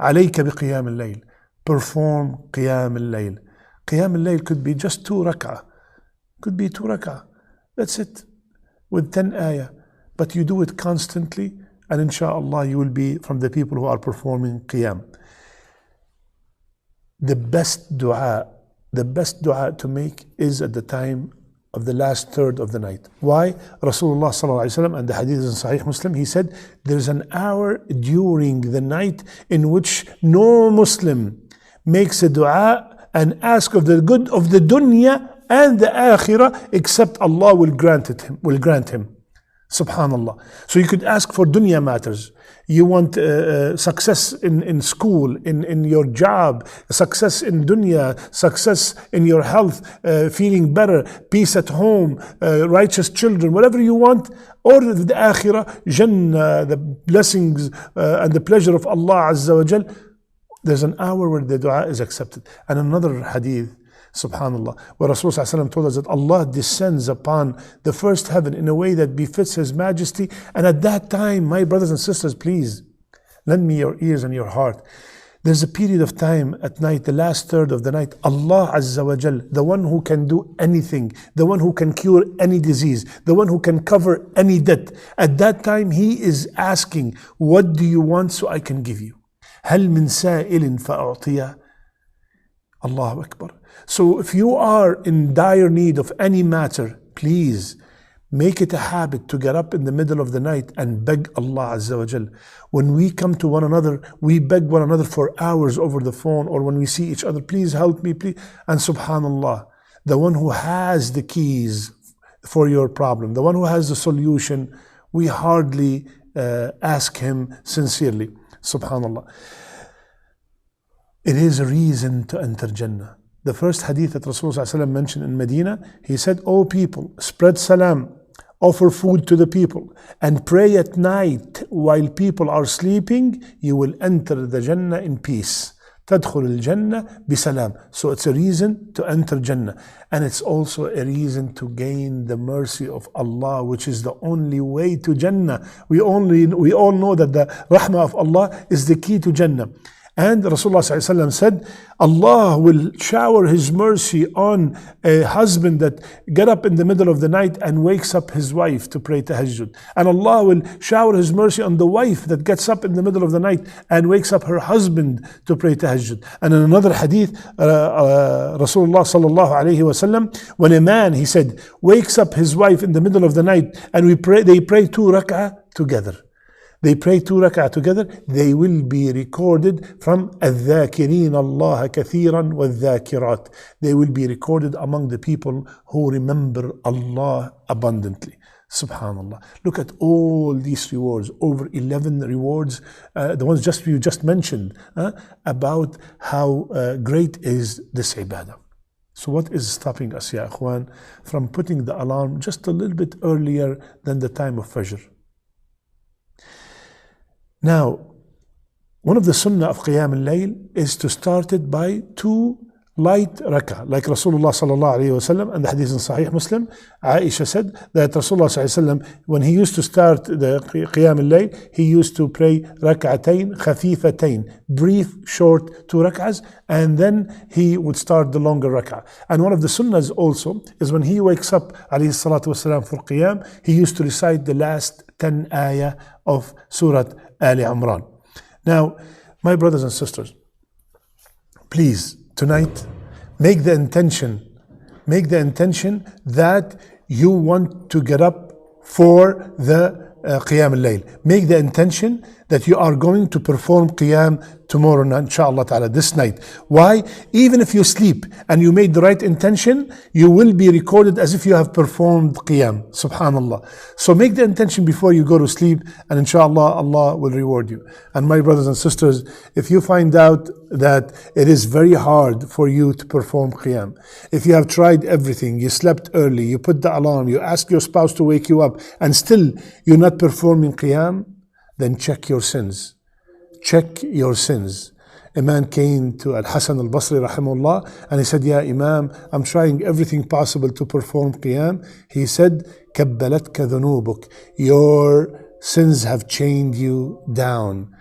عليك بقيام الليل. Perform قيام الليل. قيام الليل could be just 2 rak'ah. Could be 2 rak'ah. That's it. With 10 ayah. But you do it constantly, and inshallah you will be from the people who are performing qiyam. The best dua to make is at the time of the last third of the night. Why? Rasulullah sallallahu alaihi wasallam, and the hadith is in Sahih Muslim, he said there's an hour during the night in which no Muslim makes a dua and ask of the good of the dunya and the akhirah except Allah will grant him. Subhanallah. So you could ask for dunya matters. You want success in school, in your job, success in dunya, success in your health, feeling better, peace at home, righteous children, whatever you want, or the akhirah, Jannah, the blessings and the pleasure of Allah Azza wa Jal. There's an hour where the dua is accepted. And another hadith, subhanallah, where Rasulullah told us that Allah descends upon the first heaven in a way that befits His majesty. And at that time, my brothers and sisters, please lend me your ears and your heart. There's a period of time at night, the last third of the night, Allah Azza wa Jal, the one who can do anything, the one who can cure any disease, the one who can cover any debt. At that time, He is asking, what do you want so I can give you? هل من سائل فأعطيه? Allahu Akbar. So if you are in dire need of any matter, please make it a habit to get up in the middle of the night and beg Allah Azza wa Jal. When we come to one another, we beg one another for hours over the phone, or when we see each other, please help me, please. And subhanallah, the one who has the keys for your problem, the one who has the solution, we hardly ask him sincerely. Subhanallah. It is a reason to enter Jannah. The first hadith that Rasulullah mentioned in Medina, he said, "O people, spread salam, offer food to the people, and pray at night while people are sleeping, you will enter the Jannah in peace. تدخل الجنة بسلام." So it's a reason to enter Jannah. And it's also a reason to gain the mercy of Allah, which is the only way to Jannah. We all know that the rahmah of Allah is the key to Jannah. And Rasulullah said, Allah will shower His mercy on a husband that get up in the middle of the night and wakes up his wife to pray tahajjud. And Allah will shower His mercy on the wife that gets up in the middle of the night and wakes up her husband to pray tahajjud. And in another hadith, Rasulullah sallallahu alayhi wa sallam, when a man, he said, wakes up his wife in the middle of the night and they pray 2 rak'ah together. They pray 2 rak'ah together, they will be recorded from الذاكرين الله كثيرا والذاكرات. They will be recorded among the people who remember Allah abundantly. Subhanallah. Look at all these rewards, over 11 rewards, the ones you just mentioned, about how great is this ibadah. So what is stopping us, ya ikhwan, from putting the alarm just a little bit earlier than the time of Fajr? Now, one of the sunnah of Qiyam al-Layl is to start it by 2 light rak'ah, like Rasulullah sallallahu alayhi wa sallam, and the hadith in Sahih Muslim, Aisha said that Rasulullah sallallahu alayhi wa sallam, when he used to start the Qiyam al-Layl, he used to pray rak'atayn khafifatayn, brief, short 2 rak'ahs, and then he would start the longer rak'ah. And one of the sunnahs also is when he wakes up alayhi salatu wasalam for Qiyam, he used to recite the last 10 ayah of Surah Ali Imran. Now, my brothers and sisters, please, tonight, make the intention that you want to get up for the Qiyam al-Layl. Make the intention that you are going to perform Qiyam tomorrow, inshallah ta'ala, this night. Why? Even if you sleep and you made the right intention, you will be recorded as if you have performed Qiyam. Subhanallah. So make the intention before you go to sleep, and inshallah, Allah will reward you. And my brothers and sisters, if you find out that it is very hard for you to perform Qiyam, if you have tried everything, you slept early, you put the alarm, you ask your spouse to wake you up, and still you're not performing Qiyam, then check your sins. Check your sins. A man came to Al-Hasan al-Basri rahimahullah and he said, "Ya Imam, I'm trying everything possible to perform Qiyam." He said, "Kabbalatka dhunubuk." Your sins have chained you down.